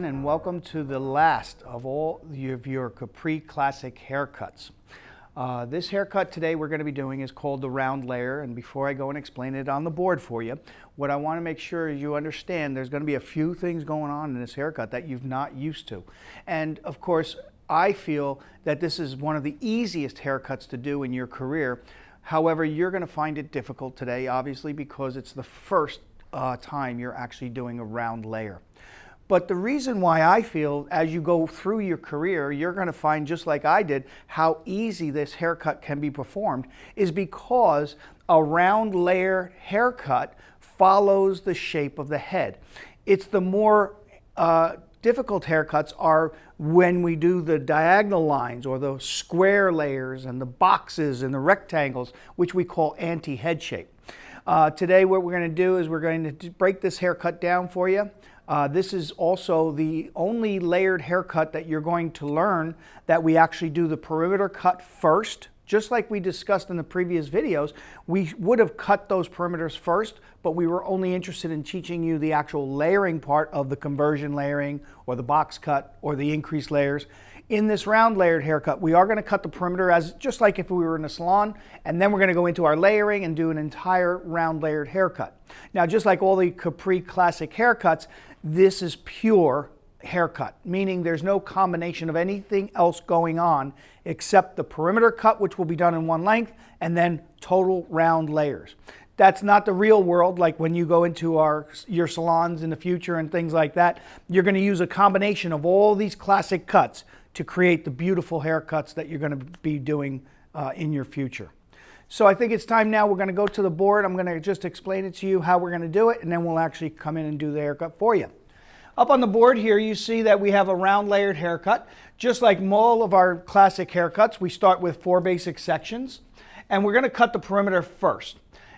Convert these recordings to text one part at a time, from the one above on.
everyone, and welcome to the last of all of your Capri Classic haircuts. This haircut today we're going to be doing is called the round layer, and before I go and explain it on the board for you, what I want to make sure is you understand there's going to be a few things going on in this haircut that you've not used to. And of course, I feel that this is one of the easiest haircuts to do in your career. However, you're going to find it difficult today, obviously, because it's the first time you're actually doing a round layer. But the reason why I feel as you go through your career, you're going to find, just like I did, how easy this haircut can be performed is because a round layer haircut follows the shape of the head. It's the more difficult haircuts are when we do the diagonal lines or the square layers and the boxes and the rectangles, which we call anti-head shape. Today what we're going to do is we're going to break this haircut down for you. This is also the only layered haircut that you're going to learn that we actually do the perimeter cut first. Just like we discussed in the previous videos, we would have cut those perimeters first, but we were only interested in teaching you the actual layering part of the conversion layering or the box cut or the increased layers. In this round layered haircut, we are going to cut the perimeter as just like if we were in a salon, and then we're going to go into our layering and do an entire round layered haircut. Now, just like all the Capri Classic haircuts, this is pure haircut, meaning there's no combination of anything else going on except the perimeter cut, which will be done in one length, and then total round layers. That's not the real world, like when you go into your salons in the future and things like that. You're going to use a combination of all these classic cuts to create the beautiful haircuts that you're going to be doing in your future. So I think it's time now. We're going to go to the board. I'm going to just explain it to you how we're going to do it, and then we'll actually come in and do the haircut for you. Up on the board here, you see that we have a round layered haircut. Just like all of our classic haircuts, we start with 4 basic sections, and we're going to cut the perimeter first.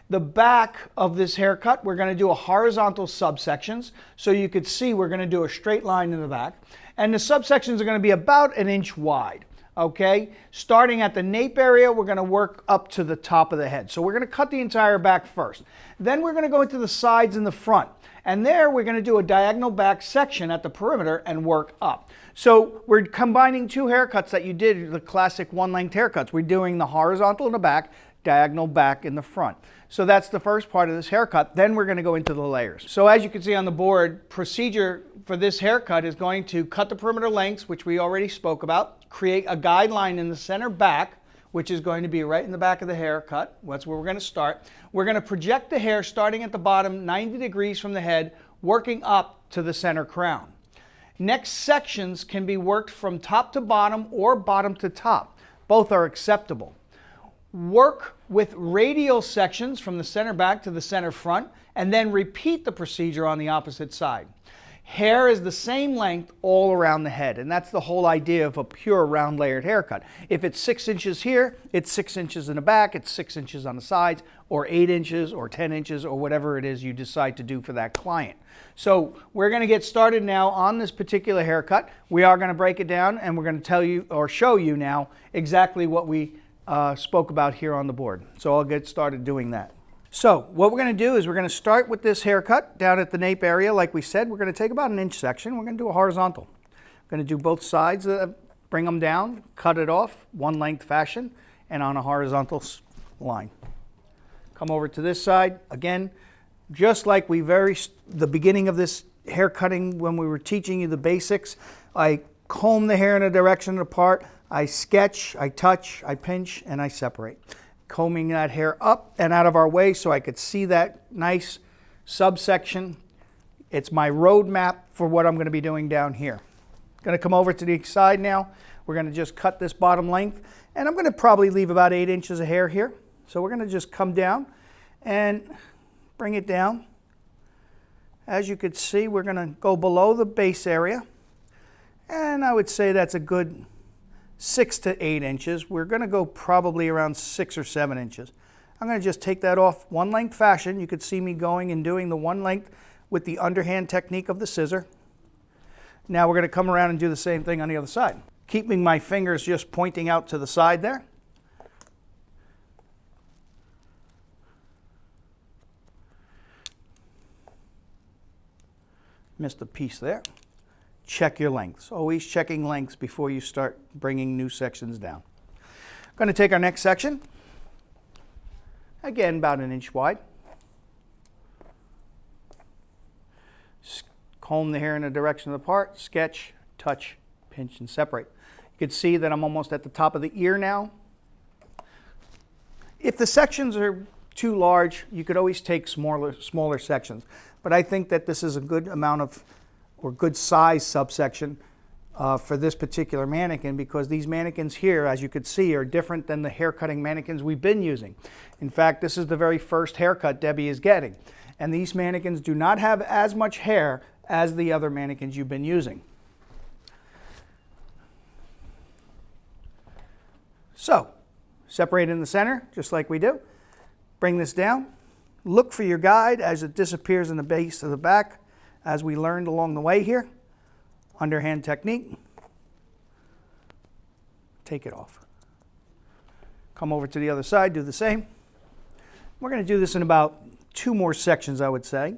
The back of this haircut, we're going to do a horizontal subsections. So you could see we're going to do a straight line in the back. And the subsections are going to be about 1 inch wide. Okay? Starting at the nape area, we're going to work up to the top of the head. So we're going to cut the entire back first. Then we're going to go into the sides and the front. And there we're going to do a diagonal back section at the perimeter and work up. So we're combining 2 haircuts that you did, the classic one-length haircuts. We're doing the horizontal in the back, diagonal back in the front. So that's the first part of this haircut. Then we're going to go into the layers. So as you can see on the board, procedure for this haircut is going to cut the perimeter lengths, which we already spoke about, create a guideline in the center back, which is going to be right in the back of the haircut. That's where we're going to start. We're going to project the hair starting at the bottom 90 degrees from the head, working up to the center crown. Next sections can be worked from top to bottom or bottom to top. Both are acceptable. Work with radial sections from the center back to the center front, and then repeat the procedure on the opposite side. Hair is the same length all around the head, and that's the whole idea of a pure round layered haircut. If it's 6 inches here, it's 6 inches in the back, it's 6 inches on the sides, or 8 inches, or 10 inches, or whatever it is you decide to do for that client. So we're going to get started now on this particular haircut. We are going to break it down, and we're going to tell you or show you now exactly what we spoke about here on the board. So I'll get started doing that. So what we're going to do is we're going to start with this haircut down at the nape area. Like we said, we're going to take about 1 inch section. We're going to do a horizontal. We're going to do both sides, bring them down, cut it off, one length fashion, and on a horizontal line. Come over to this side. Again, just like the beginning of this hair cutting when we were teaching you the basics, I comb the hair in a direction apart. I sketch, I touch, I pinch, and I separate. Combing that hair up and out of our way so I could see that nice subsection. It's my roadmap for what I'm going to be doing down here. Going to come over to the side now. We're going to just cut this bottom length, and I'm going to probably leave about 8 inches of hair here. So we're going to just come down and bring it down. As you could see, we're going to go below the base area, and I would say that's a good 6 to 8 inches. We're going to go probably around 6 or 7 inches. I'm going to just take that off one length fashion. You could see me going and doing the one length with the underhand technique of the scissor. Now we're going to come around and do the same thing on the other side. Keeping my fingers just pointing out to the side there. Missed a piece there. check your lengths. Always checking lengths before you start bringing new sections down. Going to take our next section, again about 1 inch wide. Comb the hair in the direction of the part, sketch, touch, pinch, and separate. You can see that I'm almost at the top of the ear now. If the sections are too large, you could always take smaller sections. But I think that this is a good amount of, or good size subsection for this particular mannequin, because these mannequins here, as you could see, are different than the haircutting mannequins we've been using. In fact, this is the very first haircut Debbie is getting. And these mannequins do not have as much hair as the other mannequins you've been using. So, separate in the center, just like we do. Bring this down. Look for your guide as it disappears in the base of the back, as we learned along the way here. Underhand technique. Take it off. Come over to the other side, do the same. We're going to do this in about 2 more sections, I would say.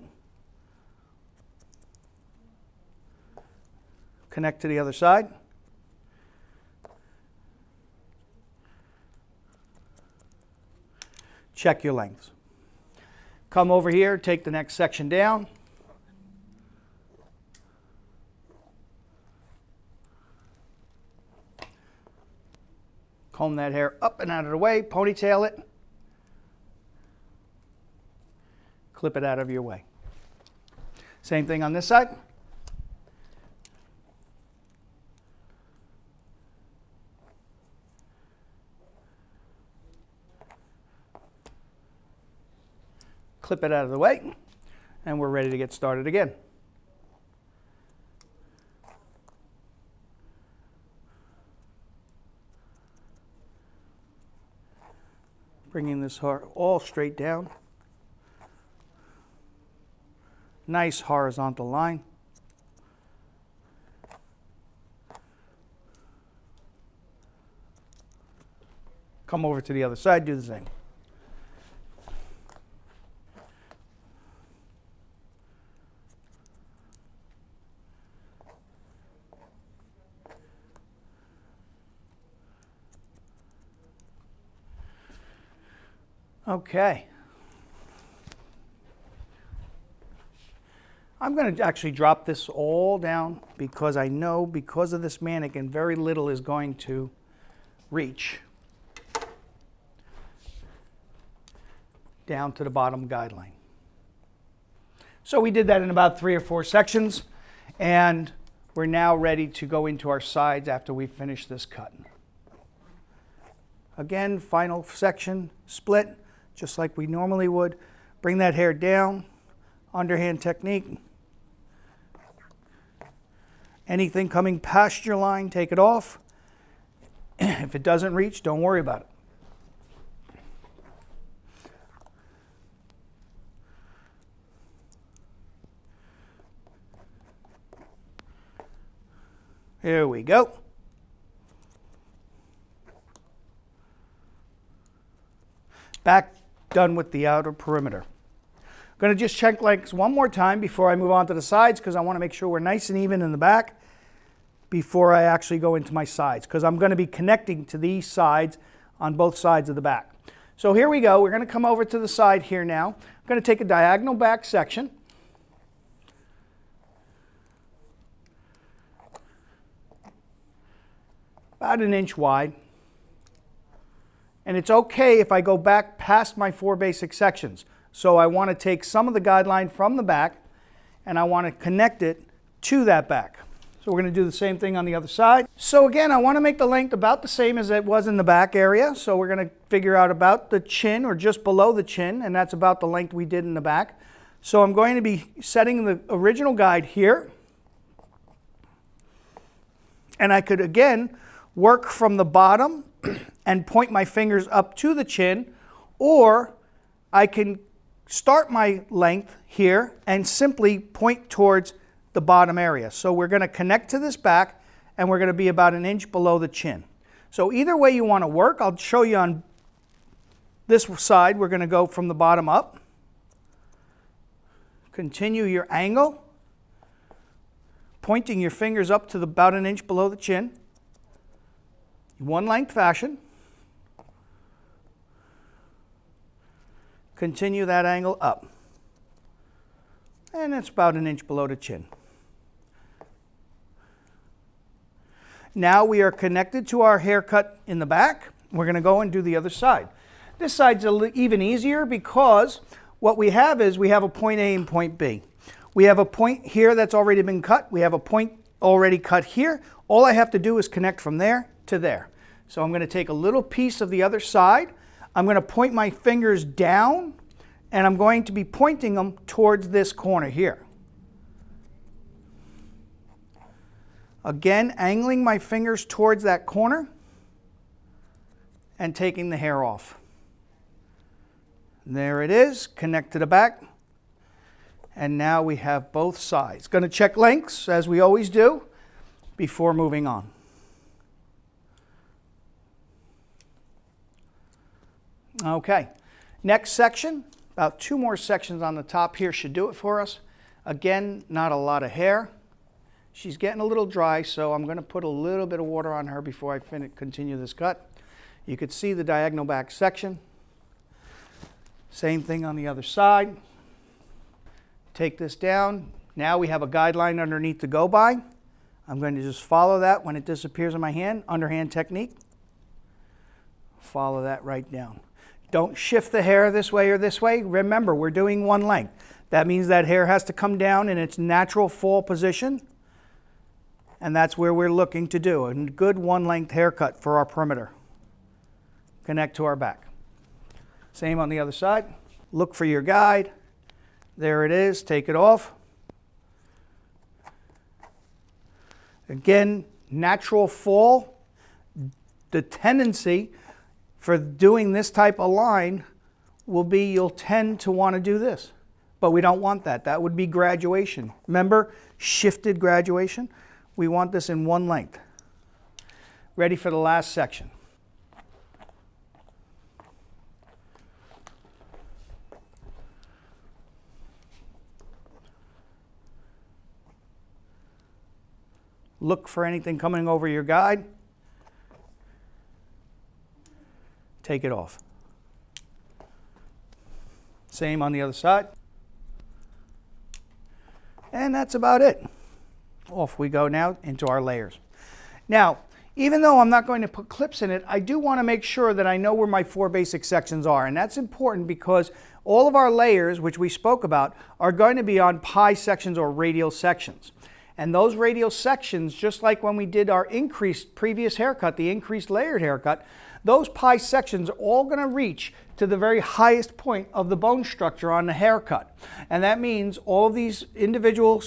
Connect to the other side. Check your lengths. Come over here, take the next section down. Comb that hair up and out of the way, ponytail it. Clip it out of your way. Same thing on this side. Clip it out of the way, and we're ready to get started again. Bringing this hair all straight down. Nice horizontal line. Come over to the other side, do the same. Okay. I'm going to actually drop this all down because I know because of this mannequin, very little is going to reach down to the bottom guideline. So we did that in about 3 or 4 sections, and we're now ready to go into our sides after we finish this cut. Again, final section, split, just like we normally would. Bring that hair down, underhand technique. Anything coming past your line, take it off. If it doesn't reach, don't worry about it. Here we go. Back done with the outer perimeter. I'm going to just check lengths one more time before I move on to the sides, because I want to make sure we're nice and even in the back before I actually go into my sides, because I'm going to be connecting to these sides on both sides of the back. So here we go. We're going to come over to the side here now. I'm going to take a diagonal back section. About 1 inch wide. And it's okay if I go back past my 4 basic sections. So I want to take some of the guideline from the back and I want to connect it to that back. So we're going to do the same thing on the other side. So again, I want to make the length about the same as it was in the back area. So we're going to figure out about the chin or just below the chin, and that's about the length we did in the back. So I'm going to be setting the original guide here. And I could again work from the bottom and point my fingers up to the chin, or I can start my length here and simply point towards the bottom area. So we're going to connect to this back and we're going to be about 1 inch below the chin. So either way you want to work, I'll show you on this side. We're going to go from the bottom up. Continue your angle. pointing your fingers up to about an inch below the chin, one length fashion. Continue that angle up. And it's about an inch below the chin. Now we are connected to our haircut in the back. We're going to go and do the other side. This side's even easier because what we have is we have a point A and point B. We have a point here that's already been cut. We have a point already cut here. All I have to do is connect from there to there. So I'm going to take a little piece of the other side. I'm going to point my fingers down, and I'm going to be pointing them towards this corner here. Again, angling my fingers towards that corner and taking the hair off. There it is, connect to the back. And now we have both sides. Going to check lengths, as we always do, before moving on. Okay, next section, about 2 more sections on the top here should do it for us. Again, not a lot of hair. She's getting a little dry, so I'm going to put a little bit of water on her before I continue this cut. You could see the diagonal back section. Same thing on the other side. Take this down. Now we have a guideline underneath to go by. I'm going to just follow that when it disappears in my hand, underhand technique. Follow that right down. Don't shift the hair this way or this way. Remember, we're doing one length. That means that hair has to come down in its natural fall position. And that's where we're looking to do a good one-length haircut for our perimeter. Connect to our back. Same on the other side. Look for your guide. There it is. Take it off. Again, natural fall. The tendency for doing this type of line will be you'll tend to want to do this. But we don't want that. That would be graduation. Remember, shifted graduation? We want this in one length. Ready for the last section. Look for anything coming over your guide. Take it off. Same on the other side. And that's about it. Off we go now into our layers. Now, even though I'm not going to put clips in it, I do want to make sure that I know where my 4 basic sections are. And that's important because all of our layers, which we spoke about, are going to be on pie sections or radial sections. And those radial sections, just like when we did our previous haircut, the increased layered haircut, those pie sections are all going to reach to the very highest point of the bone structure on the haircut. And that means all of these individual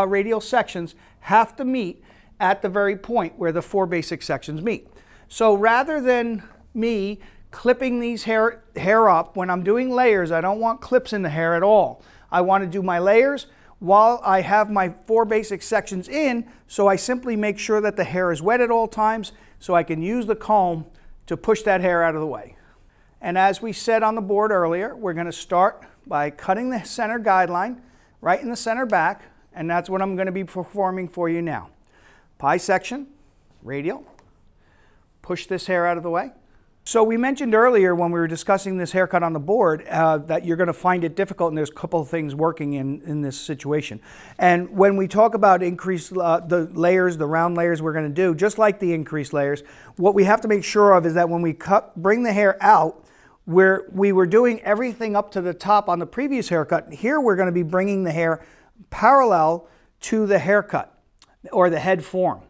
radial sections have to meet at the very point where the 4 basic sections meet. So rather than me clipping these hair up, when I'm doing layers, I don't want clips in the hair at all. I want to do my layers while I have my 4 basic sections in, so I simply make sure that the hair is wet at all times so I can use the comb to push that hair out of the way. And as we said on the board earlier, we're going to start by cutting the center guideline right in the center back, and that's what I'm going to be performing for you now. Pie section, radial, push this hair out of the way. So we mentioned earlier when we were discussing this haircut on the board that you're going to find it difficult, and there's a couple of things working in this situation. And when we talk about increased the layers, the round layers we're going to do, just like the increased layers, what we have to make sure of is that when we bring the hair out, where we were doing everything up to the top on the previous haircut, here we're going to be bringing the hair parallel to the haircut or the head form.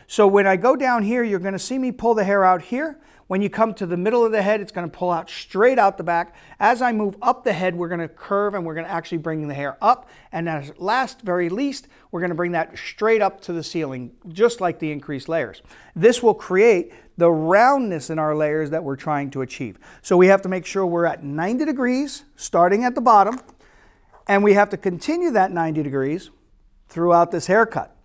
So when I go down here, you're going to see me pull the hair out here. When you come to the middle of the head, it's going to pull out straight out the back. As I move up the head, we're going to curve and we're going to actually bring the hair up. And at last, very least, we're going to bring that straight up to the ceiling, just like the increased layers. This will create the roundness in our layers that we're trying to achieve. So we have to make sure we're at 90 degrees, starting at the bottom, and we have to continue that 90 degrees throughout this haircut.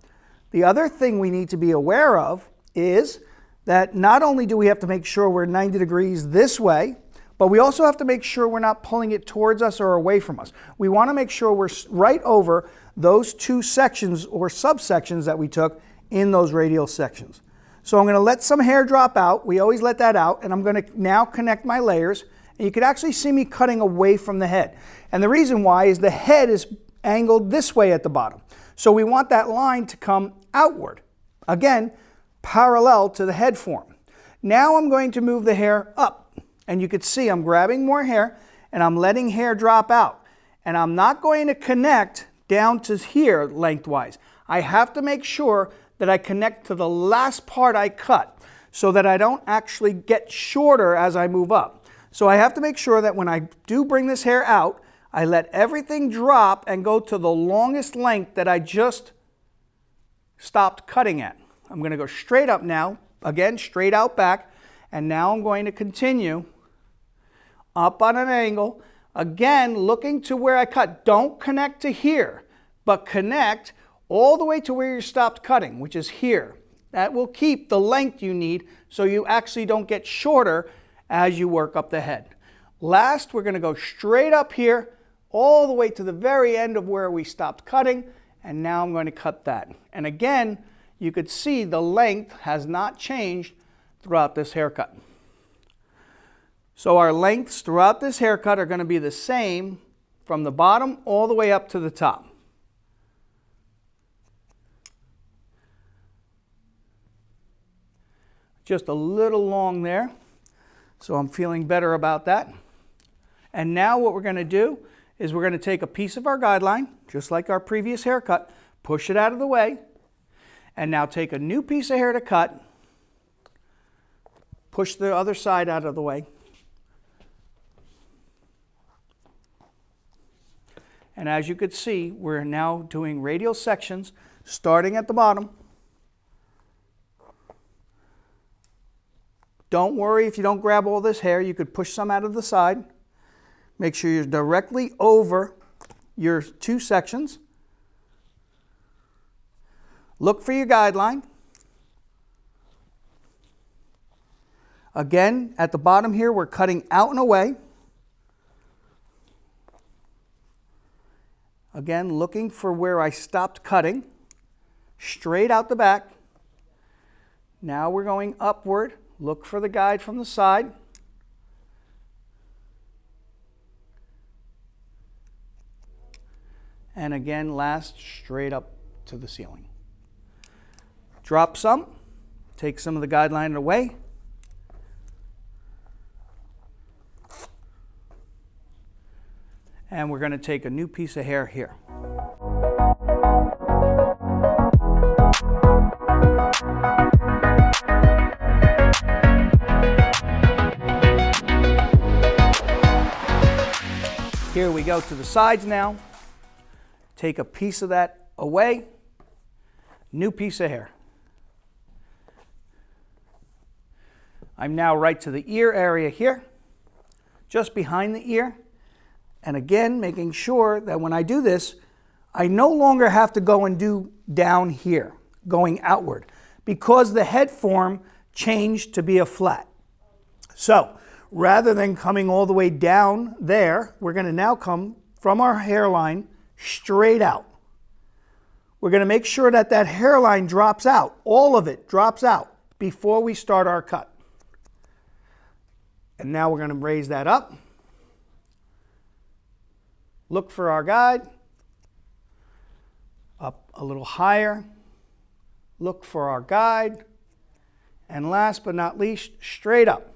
The other thing we need to be aware of is that not only do we have to make sure we're 90 degrees this way, But we also have to make sure we're not pulling it towards us or away from us. We want to make sure we're right over those two sections or subsections that we took in those radial sections. So I'm going to let some hair drop out. We always let that out. And I'm going to now connect my layers. And you can actually see me cutting away from the head. And the reason why is the head is angled this way at the bottom. So we want that line to come outward. Again, parallel to the head form. Now I'm going to move the hair up. And you can see I'm grabbing more hair and I'm letting hair drop out. And I'm not going to connect down to here lengthwise. I have to make sure that I connect to the last part I cut so that I don't actually get shorter as I move up. So I have to make sure that when I do bring this hair out, I let everything drop and go to the longest length that I just stopped cutting at. I'm going to go straight up now, again, straight out back, and now I'm going to continue up on an angle, again, looking to where I cut. Don't connect to here, but connect all the way to where you stopped cutting, which is here. That will keep the length you need so you actually don't get shorter as you work up the head. Last, we're going to go straight up here, all the way to the very end of where we stopped cutting, and now I'm going to cut that. And again, you could see the length has not changed throughout this haircut. So our lengths throughout this haircut are going to be the same from the bottom all the way up to the top. Just a little long there, so I'm feeling better about that. And now what we're going to do is we're going to take a piece of our guideline, just like our previous haircut, push it out of the way, and now take a new piece of hair to cut, push the other side out of the way, and as you could see, we're now doing radial sections starting at the bottom. Don't worry if you don't grab all this hair, you could push some out of the side. Make sure you're directly over your two sections. Look for your guideline. Again, at the bottom here, we're cutting out and away. Again, looking for where I stopped cutting, straight out the back. Now we're going upward. Look for the guide from the side. And again, last, straight up to the ceiling. Drop some, take some of the guideline away. And we're going to take a new piece of hair here. Here we go to the sides now. Take a piece of that away. New piece of hair. I'm now right to the ear area here, just behind the ear. And again, making sure that when I do this, I no longer have to go and do down here, going outward, because the head form changed to be a flat. So rather than coming all the way down there, we're going to now come from our hairline straight out. We're going to make sure that that hairline drops out, all of it drops out before we start our cut. And now we're going to raise that up. Look for our guide. Up a little higher. Look for our guide. And last but not least, straight up.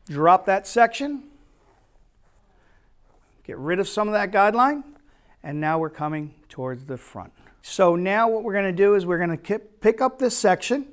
Drop that section. Get rid of some of that guideline. And now we're coming towards the front. So now what we're going to do is we're going to pick up this section.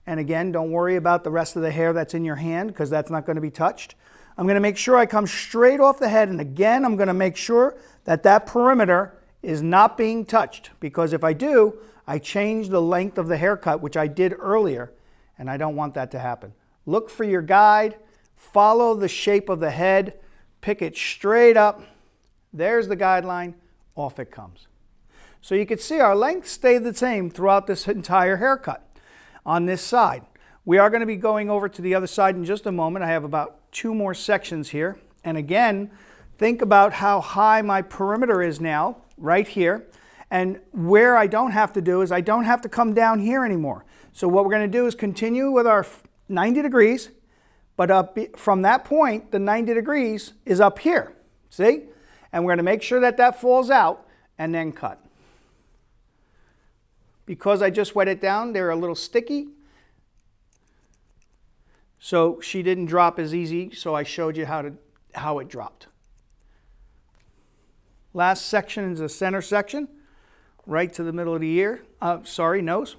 And again, don't worry about the rest of the hair that's in your hand because that's not going to be touched. I'm going to make sure I come straight off the head. And again, I'm going to make sure that that perimeter is not being touched, because if I do, I change the length of the haircut, which I did earlier, and I don't want that to happen. Look for your guide. Follow the shape of the head. Pick it straight up. There's the guideline. Off it comes. So you can see our length stayed the same throughout this entire haircut. on this side. We are going to be going over to the other side in just a moment. I have about 2 more sections here. And again, think about how high my perimeter is now, right here. And where I don't have to do is I don't have to come down here anymore. So what we're going to do is continue with our 90 degrees, but up from that point, the 90 degrees is up here. See? And we're going to make sure that that falls out and then cut. Because I just wet it down, they're a little sticky. So she didn't drop as easy, so I showed you how it dropped. Last section is the center section, right to the middle of the ear. Nose.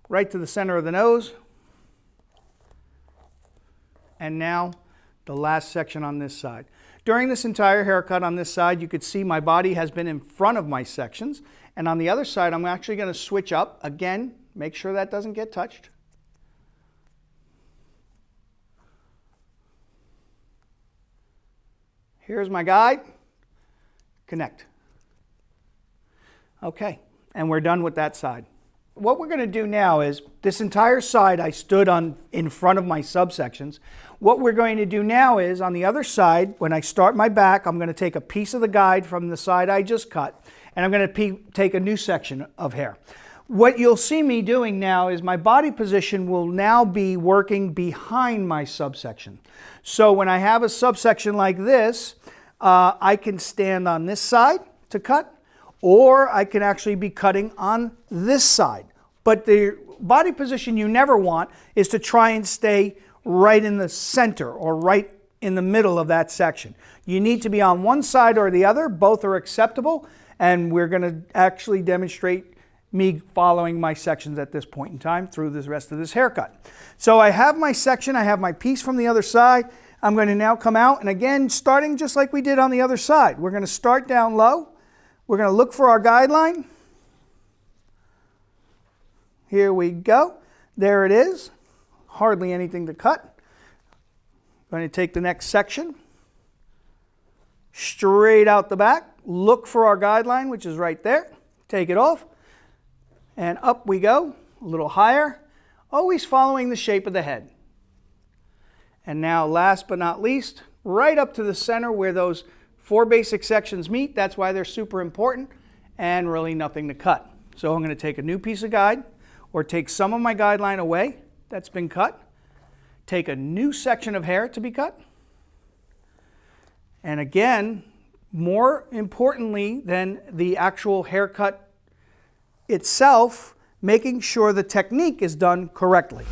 Right to the center of the nose. And now the last section on this side. During this entire haircut on this side, you could see my body has been in front of my sections. And on the other side, I'm actually going to switch up. Again, make sure that doesn't get touched. Here's my guide. Connect. Okay, and we're done with that side. What we're going to do now is, this entire side I stood on in front of my subsections. What we're going to do now is, on the other side, when I start my back, I'm going to take a piece of the guide from the side I just cut, and I'm going to take a new section of hair. What you'll see me doing now is my body position will now be working behind my subsection. So when I have a subsection like this, I can stand on this side to cut, or I can actually be cutting on this side. But the body position you never want is to try and stay right in the center or right in the middle of that section. You need to be on one side or the other. Both are acceptable, and we're going to actually demonstrate me following my sections at this point in time through the rest of this haircut. So I have my section, I have my piece from the other side. I'm going to now come out, and again, starting just like we did on the other side. We're going to start down low. We're going to look for our guideline. Here we go. There it is. Hardly anything to cut. I'm going to take the next section. Straight out the back. Look for our guideline, which is right there. Take it off. And up we go, a little higher, always following the shape of the head. And now, last but not least, right up to the center where those 4 basic sections meet. That's why they're super important, and really nothing to cut. So I'm going to take a new piece of guide, or take some of my guideline away that's been cut, take a new section of hair to be cut, and again, more importantly than the actual haircut itself, making sure the technique is done correctly.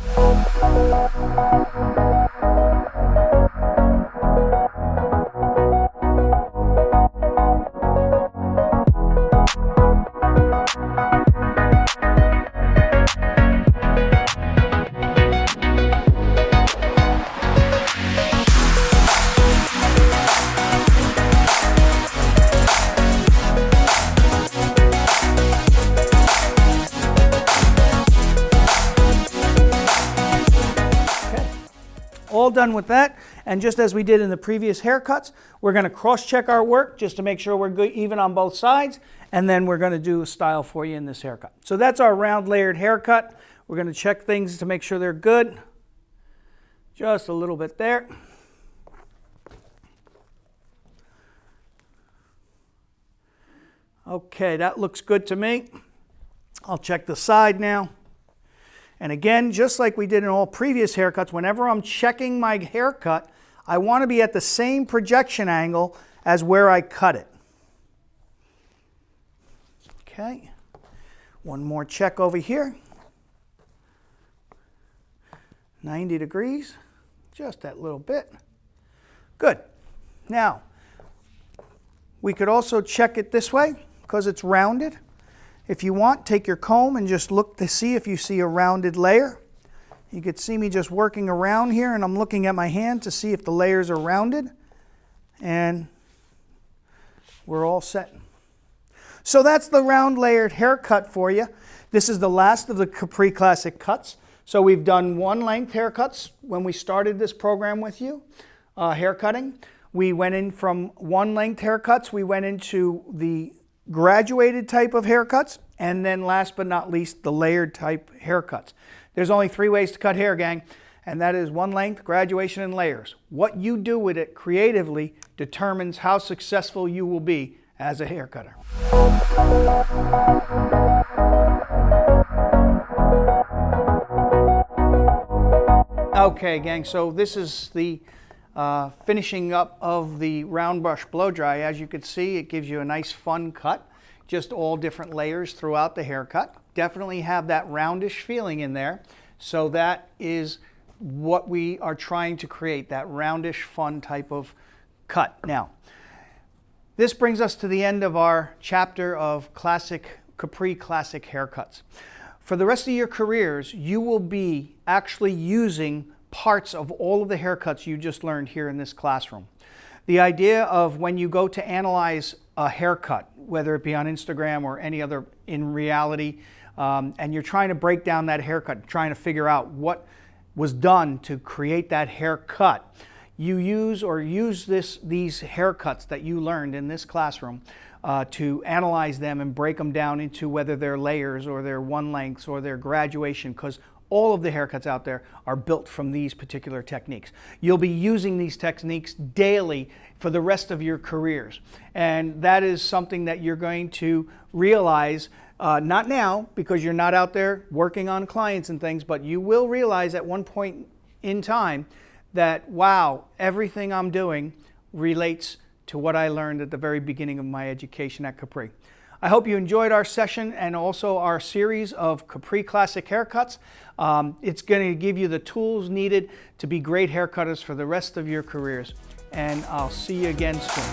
All done with that, and just as we did in the previous haircuts, we're going to cross-check our work just to make sure we're good, even on both sides, and then we're going to do a style for you in this haircut. So that's our round layered haircut. We're going to check things to make sure they're good. Just a little bit there. Okay, that looks good to me. I'll check the side now. And again, just like we did in all previous haircuts, whenever I'm checking my haircut, I want to be at the same projection angle as where I cut it. Okay, one more check over here. 90 degrees, just that little bit. Good. Now, we could also check it this way because it's rounded. If you want, take your comb and just look to see if you see a rounded layer. You could see me just working around here, and I'm looking at my hand to see if the layers are rounded. And we're all set. So that's the round layered haircut for you. This is the last of the Capri Classic cuts. So we've done 1 length haircuts when we started this program with you, haircutting. We went in from 1 length haircuts, we went into the graduated type of haircuts, And then last but not least, the layered type haircuts. There's only 3 ways to cut hair, gang, and that is one length, graduation, and layers. What you do with it creatively determines how successful you will be as a hair cutter. Okay, gang, so this is the finishing up of the round brush blow dry. As you can see, it gives you a nice fun cut, just all different layers throughout the haircut. Definitely have that roundish feeling in there. So that is what we are trying to create, that roundish fun type of cut. Now, this brings us to the end of our chapter of Capri Classic haircuts. For the rest of your careers, you will be actually using parts of all of the haircuts you just learned here in this classroom. The idea of when you go to analyze a haircut, whether it be on Instagram or any other in reality, and you're trying to break down that haircut, trying to figure out what was done to create that haircut, you use these haircuts that you learned in this classroom to analyze them and break them down into whether they're layers or they're one lengths or they're graduation, because all of the haircuts out there are built from these particular techniques. You'll be using these techniques daily for the rest of your careers. And that is something that you're going to realize, not now because you're not out there working on clients and things, but you will realize at one point in time that, wow, everything I'm doing relates to what I learned at the very beginning of my education at Capri. I hope you enjoyed our session and also our series of Capri Classic haircuts. It's going to give you the tools needed to be great haircutters for the rest of your careers. And I'll see you again soon.